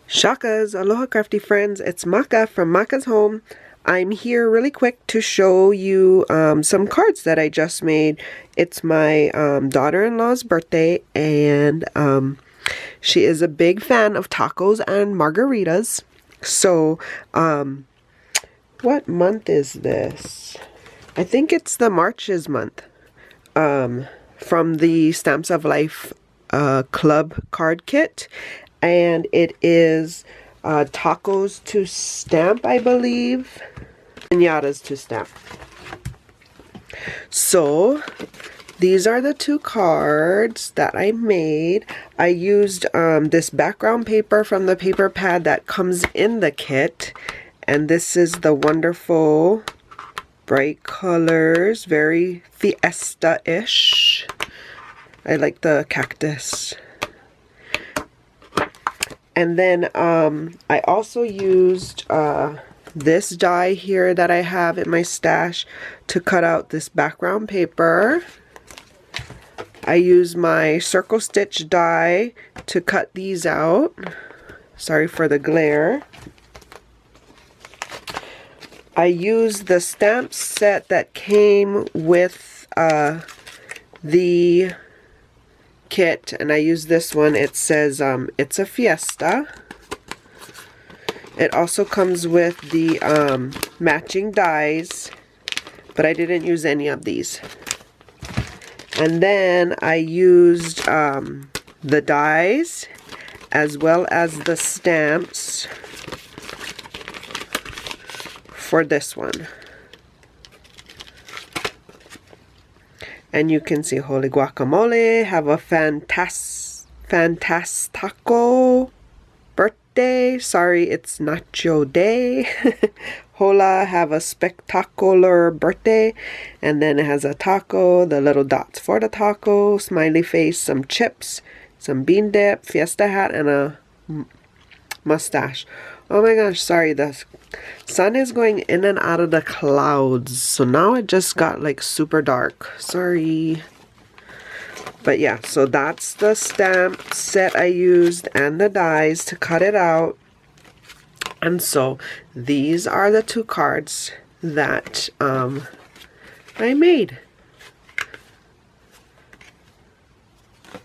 Shakas, aloha crafty friends, it's Maka from Makaz Home. I'm here really quick to show you some cards that I just made. It's my daughter-in-law's birthday, and she is a big fan of tacos and margaritas. So, what month is this? I think it's the March's month. From the Stamps of Life club card kit. And it is tacos to stamp, I believe. Pinatas to stamp. So, these are the two cards that I made. I used this background paper from the paper pad that comes in the kit. And this is the wonderful bright colors. Very FIESTA-ish. I like the cactus. And then I also used this die here that I have in my stash to cut out this background paper. I used my circle stitch die to cut these out. Sorry for the glare. I used the stamp set that came with the kit, and I use this one. It says it's a Fiesta. It also comes with the matching dies, but I didn't use any of these. And then I used the dies as well as the stamps for this one. And you can see holy guacamole, have a fantastico birthday. Sorry, it's nacho day. Hola, have a spectacular birthday. And then it has a taco, the little dots for the taco, smiley face, some chips, some bean dip, fiesta hat, and a mustache. Oh my gosh, sorry, the sun is going in and out of the clouds, so now it just got like super dark. Sorry. But yeah, so that's the stamp set I used and the dies to cut it out. And so these are the two cards that I made.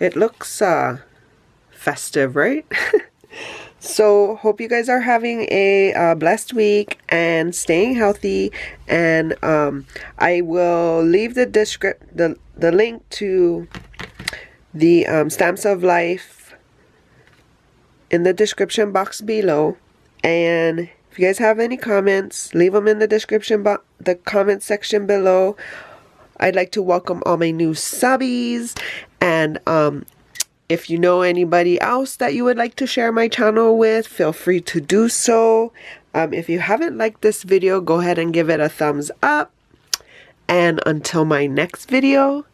It looks festive, right? So, hope you guys are having a blessed week and staying healthy. And I will leave the link to the Stamps of Life in the description box below. And if you guys have any comments, leave them in the description box, the comment section below. I'd like to welcome all my new subbies, and if you know anybody else that you would like to share my channel with, feel free to do so. If you haven't liked this video, go ahead and give it a thumbs up. And until my next video,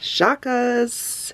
shakas!